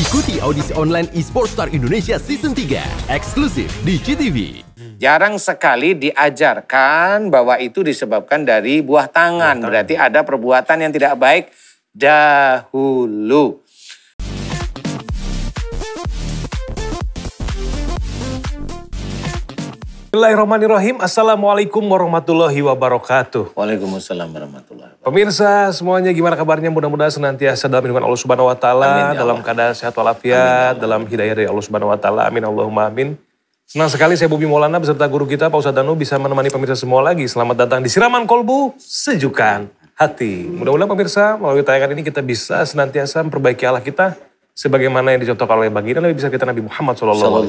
Ikuti audisi online eSports Star Indonesia Season 3, eksklusif di GTV. Jarang sekali diajarkan bahwa itu disebabkan dari buah tangan. Berarti ada perbuatan yang tidak baik dahulu. Bismillahirrahmanirrahim. Assalamualaikum warahmatullahi wabarakatuh. Waalaikumsalam warahmatullahi wabarakatuh. Pemirsa semuanya, gimana kabarnya? Mudah-mudahan senantiasa dalam lindungan Allah Subhanahu wa taala, dalam keadaan sehat walafiat, dalam hidayah dari Allah Subhanahu wa taala. Amin Allahumma amin. Senang sekali saya Bobi Maulana beserta guru kita Pak Ustadz Danu bisa menemani pemirsa semua lagi. Selamat datang di Siraman Kolbu, Sejukan Hati. Mudah-mudahan pemirsa melalui tayangan ini kita bisa senantiasa memperbaiki akhlak kita sebagaimana yang dicontohkan oleh baginda Nabi besar kita Nabi Muhammad SAW.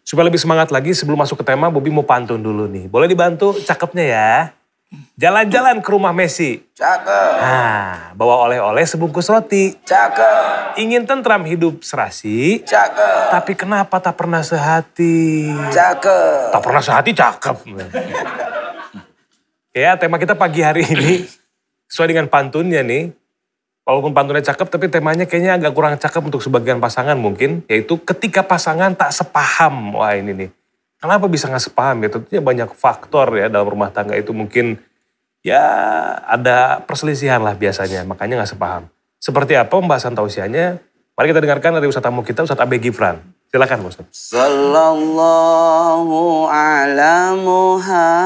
Supaya lebih semangat lagi sebelum masuk ke tema, Bobi mau pantun dulu nih. Boleh dibantu cakepnya ya? Jalan-jalan ke rumah Messi. Cakep. Nah, bawa oleh-oleh sebungkus roti. Cakep. Ingin tentram hidup serasi. Cakep. Tapi kenapa tak pernah sehati? Cakep. Tak pernah sehati cakep. Ya, tema kita pagi hari ini sesuai dengan pantunnya nih. Walaupun pantunnya cakep, tapi temanya kayaknya agak kurang cakep untuk sebagian pasangan mungkin. Yaitu ketika pasangan tak sepaham. Wah ini nih. Kenapa bisa nggak sepaham ya? Tentunya banyak faktor ya dalam rumah tangga itu mungkin ya ada perselisihan lah biasanya. Makanya nggak sepaham. Seperti apa pembahasan tausiahnya? Mari kita dengarkan dari Ustadz tamu kita, Ustadz Abe Gifran. Silakan Ustadz. Sallallahu ala Muhammad.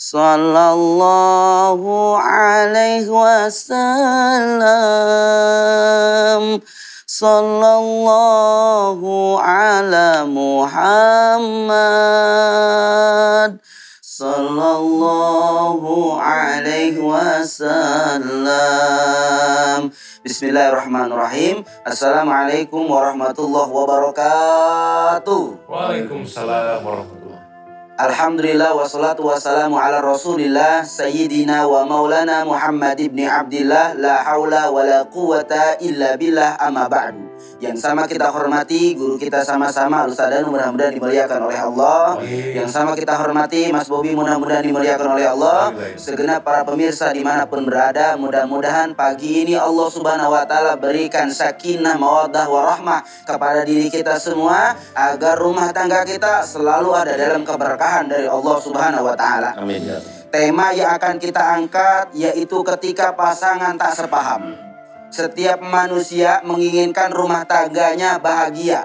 Sallallahu alaihi wasallam. Sallallahu ala Muhammad. Sallallahu alaihi wasallam. Bismillahirrahmanirrahim. Assalamualaikum warahmatullahi wabarakatuh. Waalaikumsalam warahmatullahi wabarakatuh. Alhamdulillah wassalatu wassalamu ala rasulillah Sayyidina wa maulana Muhammad ibn Abdillah. La hawla wa la quwata illa billah amma ba'du. Yang sama kita hormati guru kita sama-sama Ustadz Danu, mudah-mudahan dimuliakan oleh Allah. Yang sama kita hormati Mas Bobi, mudah-mudahan dimuliakan oleh Allah. Segenap para pemirsa dimanapun berada, mudah-mudahan pagi ini Allah Subhanahu wa taala berikan sakinah, mawaddah, warahmah kepada diri kita semua, agar rumah tangga kita selalu ada dalam keberkahan dari Allah Subhanahu wa taala. Amin. Tema yang akan kita angkat yaitu ketika pasangan tak sepaham. Setiap manusia menginginkan rumah tangganya bahagia.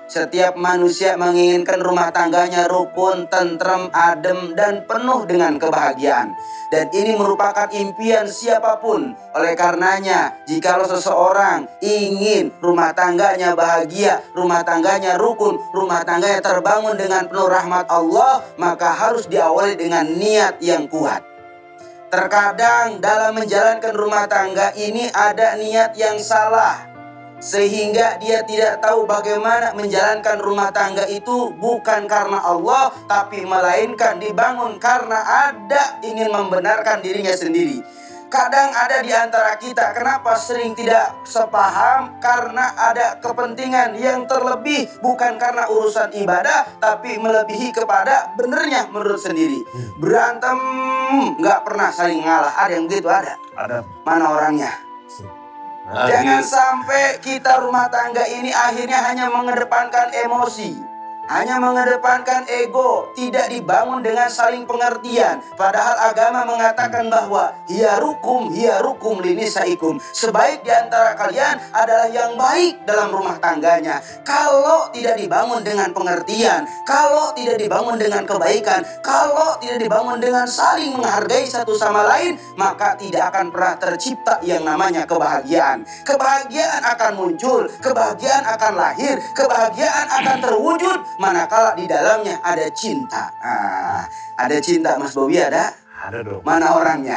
Setiap manusia menginginkan rumah tangganya rukun, tentrem, adem, dan penuh dengan kebahagiaan. Dan ini merupakan impian siapapun. Oleh karenanya, jikalau seseorang ingin rumah tangganya bahagia, rumah tangganya rukun, rumah tangganya terbangun dengan penuh rahmat Allah, maka harus diawali dengan niat yang kuat. Terkadang dalam menjalankan rumah tangga ini ada niat yang salah, sehingga dia tidak tahu bagaimana menjalankan rumah tangga itu bukan karena Allah, tapi melainkan dibangun karena ada ingin membenarkan dirinya sendiri. Kadang ada di antara kita kenapa sering tidak sepaham karena ada kepentingan yang terlebih, bukan karena urusan ibadah tapi melebihi kepada benernya menurut sendiri. Berantem nggak pernah saling ngalah, ada yang begitu ada. Mana orangnya? Jangan sampai kita rumah tangga ini akhirnya hanya mengedepankan emosi, hanya mengedepankan ego, tidak dibangun dengan saling pengertian. Padahal agama mengatakan bahwa hiya rukum linisaikum. Sebaik di antara kalian adalah yang baik dalam rumah tangganya. Kalau tidak dibangun dengan pengertian, kalau tidak dibangun dengan kebaikan, kalau tidak dibangun dengan saling menghargai satu sama lain, maka tidak akan pernah tercipta yang namanya kebahagiaan. Kebahagiaan akan muncul, kebahagiaan akan lahir, kebahagiaan akan terwujud manakala di dalamnya ada cinta. Ada cinta, Mas Bobi, ada? Ada dong. Mana orangnya?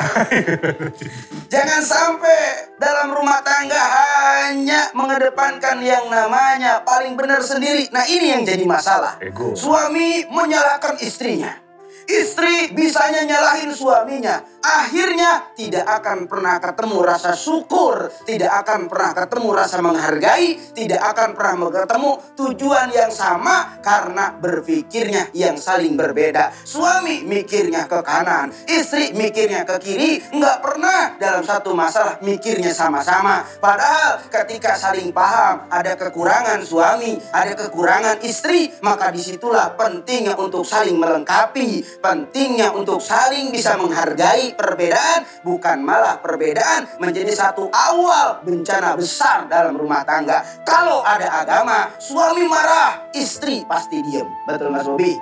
Jangan sampai dalam rumah tangga hanya mengedepankan yang namanya paling benar sendiri. Nah ini yang jadi masalah. Ego. Suami menyalahkan istrinya. Istri bisanya nyalahin suaminya. Akhirnya tidak akan pernah ketemu rasa syukur, tidak akan pernah ketemu rasa menghargai, tidak akan pernah ketemu tujuan yang sama karena berpikirnya yang saling berbeda. Suami mikirnya ke kanan, istri mikirnya ke kiri, nggak pernah dalam satu masalah mikirnya sama-sama. Padahal ketika saling paham, ada kekurangan suami, ada kekurangan istri, maka disitulah pentingnya untuk saling melengkapi, pentingnya untuk saling bisa menghargai perbedaan, bukan malah perbedaan menjadi satu awal bencana besar dalam rumah tangga. Kalau ada agama, suami marah, istri pasti diem. Betul Mas Bobi?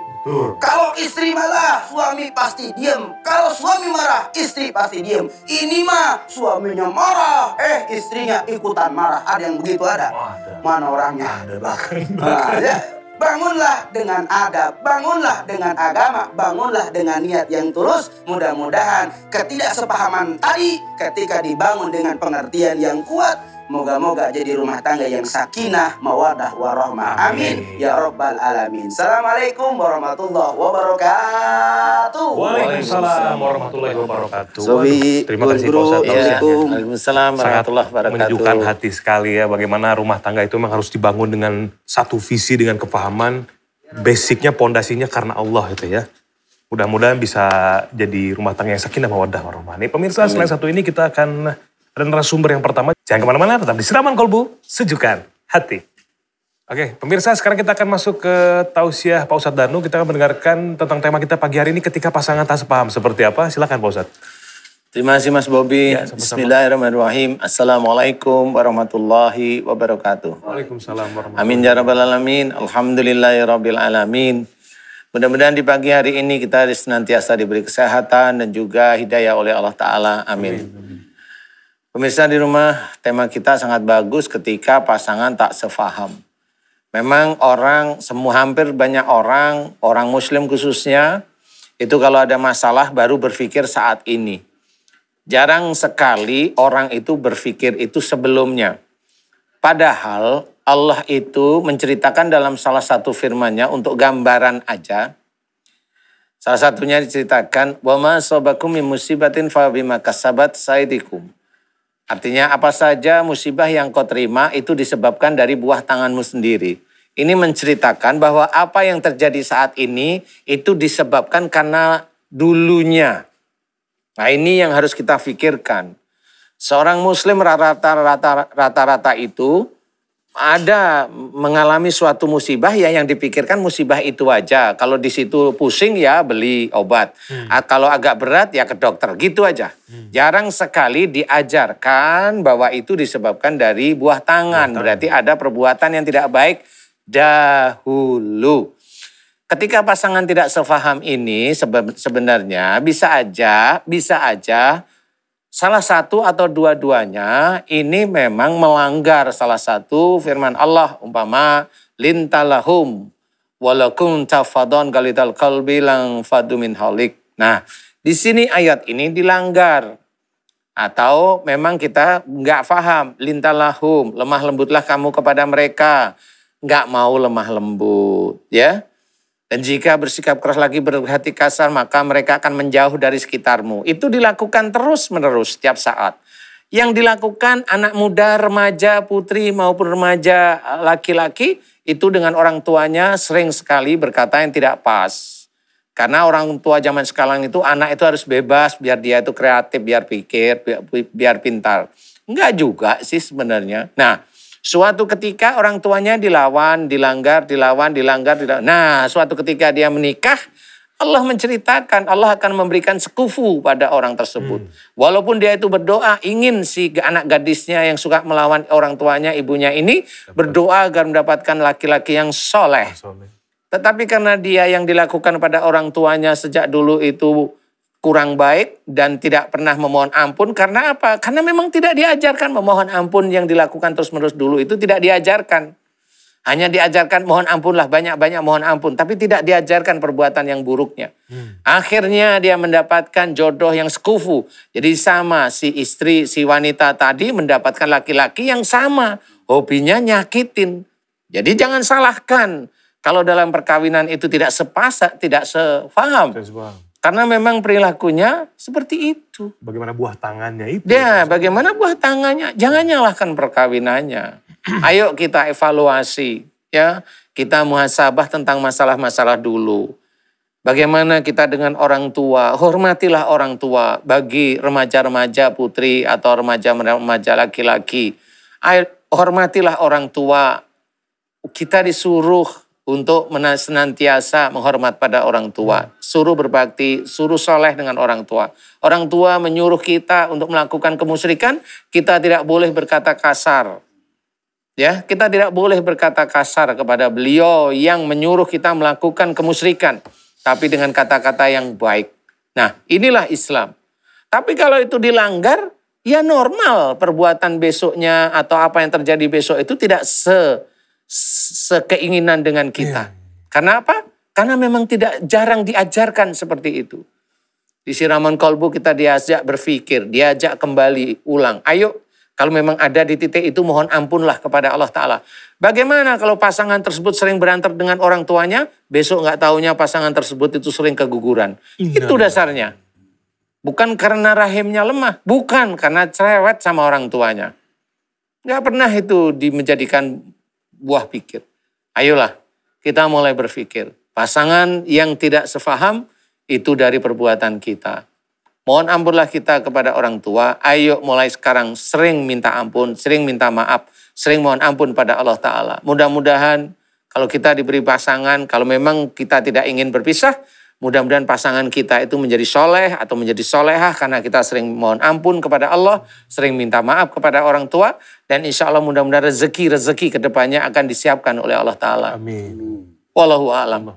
Kalau istri marah, suami pasti diem. Kalau suami marah, istri pasti diem. Ini mah suaminya marah, istrinya ikutan marah. Ada yang begitu ada? Mana orangnya? Ada bahkan. Bangunlah dengan adab, bangunlah dengan agama, bangunlah dengan niat yang tulus. Mudah-mudahan ketidaksepahaman tadi ketika dibangun dengan pengertian yang kuat, moga-moga jadi rumah tangga yang sakinah, mawadah, warahmah. Amin. Ya Rabbal Alamin. Assalamualaikum warahmatullahi wabarakatuh. Waalaikumsalam warahmatullahi wabarakatuh. Sobi, Terima kasih Pak Ustadz. Waalaikumsalam warahmatullahi wabarakatuh. Menyejukkan hati sekali ya bagaimana rumah tangga itu memang harus dibangun dengan satu visi, dengan kepahaman. Basicnya, pondasinya karena Allah itu ya. Mudah-mudahan bisa jadi rumah tangga yang sakinah, mawaddah, warahmah. Nih pemirsa, selain satu ini kita akan ada narasumber yang pertama. Jangan kemana-mana, tetap di Siraman Kolbu, Sejukan Hati. Oke, pemirsa, sekarang kita akan masuk ke tausiah Pak Ustadz Danu. Kita akan mendengarkan tentang tema kita pagi hari ini, ketika pasangan tak sepaham. Seperti apa? Silakan Pak Ustadz. Terima kasih Mas Bobi. Ya, sama-sama. Bismillahirrahmanirrahim. Assalamualaikum warahmatullahi wabarakatuh. Waalaikumsalam warahmatullahi wabarakatuh. Amin ya rabbal alamin. Alhamdulillahirabbil alamin. Mudah-mudahan di pagi hari ini kita senantiasa diberi kesehatan dan juga hidayah oleh Allah Ta'ala. Amin. Pemirsa di rumah, tema kita sangat bagus ketika pasangan tak sefaham. Memang hampir banyak orang muslim khususnya, itu kalau ada masalah baru berpikir saat ini. Jarang sekali orang itu berpikir itu sebelumnya. Padahal Allah itu menceritakan dalam salah satu firman-Nya untuk gambaran aja. Salah satunya diceritakan, wa ma asabakum min musibatin fa bima kasabat saydikum. Artinya apa saja musibah yang kau terima itu disebabkan dari buah tanganmu sendiri. Ini menceritakan bahwa apa yang terjadi saat ini itu disebabkan karena dulunya. Nah ini yang harus kita pikirkan. Seorang muslim rata-rata itu ada mengalami suatu musibah ya yang dipikirkan musibah itu aja. Kalau di situ pusing ya beli obat. Kalau agak berat ya ke dokter, gitu aja. Jarang sekali diajarkan bahwa itu disebabkan dari buah tangan. Berarti ada perbuatan yang tidak baik dahulu. Ketika pasangan tidak sefaham ini sebenarnya bisa aja salah satu atau dua-duanya ini memang melanggar salah satu firman Allah, umpama lintalahum walakum tafadon galidal qalbi lang fadu min halik. Nah, di sini ayat ini dilanggar. Atau memang kita nggak paham, lintalahum, lemah lembutlah kamu kepada mereka. Nggak mau lemah lembut, ya. Dan jika bersikap keras lagi berhati kasar, maka mereka akan menjauh dari sekitarmu. Itu dilakukan terus-menerus setiap saat. Yang dilakukan anak muda, remaja, putri maupun remaja laki-laki, itu dengan orang tuanya sering sekali berkata yang tidak pas. Karena orang tua zaman sekarang itu, anak itu harus bebas, biar dia itu kreatif, biar pikir, biar pintar. Enggak juga sih sebenarnya. Nah, suatu ketika orang tuanya dilanggar. Nah, suatu ketika dia menikah, Allah menceritakan, Allah akan memberikan sekufu pada orang tersebut. Walaupun dia itu berdoa, ingin si anak gadisnya yang suka melawan orang tuanya, ibunya ini, berdoa agar mendapatkan laki-laki yang soleh. Tetapi karena dia yang dilakukan pada orang tuanya sejak dulu itu kurang baik dan tidak pernah memohon ampun. Karena apa? Karena memang tidak diajarkan memohon ampun yang dilakukan terus-menerus dulu itu tidak diajarkan. Hanya diajarkan mohon ampunlah, banyak-banyak mohon ampun. Tapi tidak diajarkan perbuatan yang buruknya. Akhirnya dia mendapatkan jodoh yang sekufu. Jadi sama si istri, si wanita tadi mendapatkan laki-laki yang sama. Hobinya nyakitin. Jadi jangan salahkan. kalau dalam perkawinan itu tidak tidak sefaham. Karena memang perilakunya seperti itu. Bagaimana buah tangannya itu? Ya, bagaimana buah tangannya? Jangan nyalahkan perkawinannya. Ayo kita evaluasi, ya. Kita muhasabah tentang masalah-masalah dulu. Bagaimana kita dengan orang tua, hormatilah orang tua bagi remaja-remaja putri atau remaja-remaja laki-laki. Hormatilah orang tua. Kita disuruh untuk senantiasa menghormat pada orang tua. Suruh berbakti, suruh soleh dengan orang tua. Orang tua menyuruh kita untuk melakukan kemusyrikan, kita tidak boleh berkata kasar. Ya, kita tidak boleh berkata kasar kepada beliau yang menyuruh kita melakukan kemusyrikan. Tapi dengan kata-kata yang baik. Nah, inilah Islam. Tapi kalau itu dilanggar, ya normal perbuatan besoknya atau apa yang terjadi besok itu tidak sekeinginan dengan kita. Karena apa? Karena memang tidak jarang diajarkan seperti itu. Di siraman kolbu kita diajak berpikir, diajak kembali ulang. Ayo, kalau memang ada di titik itu mohon ampunlah kepada Allah Ta'ala. Bagaimana kalau pasangan tersebut sering berantem dengan orang tuanya, besok nggak taunya pasangan tersebut itu sering keguguran. Itu dasarnya. Bukan karena rahimnya lemah, bukan karena cerewet sama orang tuanya. Nggak pernah itu menjadikan buah pikir. Ayolah, kita mulai berpikir. Pasangan yang tidak sefaham itu dari perbuatan kita. Mohon ampunlah kita kepada orang tua. Ayo mulai sekarang sering minta ampun, sering minta maaf, sering mohon ampun pada Allah Ta'ala. Mudah-mudahan kalau kita diberi pasangan, kalau memang kita tidak ingin berpisah, mudah-mudahan pasangan kita itu menjadi soleh atau menjadi solehah karena kita sering mohon ampun kepada Allah, sering minta maaf kepada orang tua, dan insya Allah mudah-mudahan rezeki kedepannya akan disiapkan oleh Allah Ta'ala. Amin. Wallahu a'lam.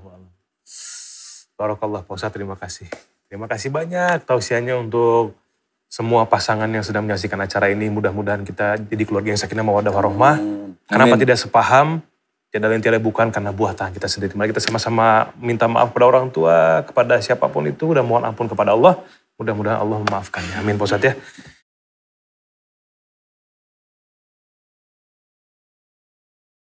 Barakallah Pak Ustadz, terima kasih. Terima kasih banyak tausiahnya untuk semua pasangan yang sedang menyaksikan acara ini. Mudah-mudahan kita jadi keluarga yang sakinah mawaddah warahmah. Kenapa tidak sepaham? Tiada lain tiada bukan karena buah tangan kita sendiri. Mari kita sama-sama minta maaf kepada orang tua, kepada siapapun itu, dan mohon ampun kepada Allah. Mudah-mudahan Allah memaafkannya. Amin Pak Ustadz ya.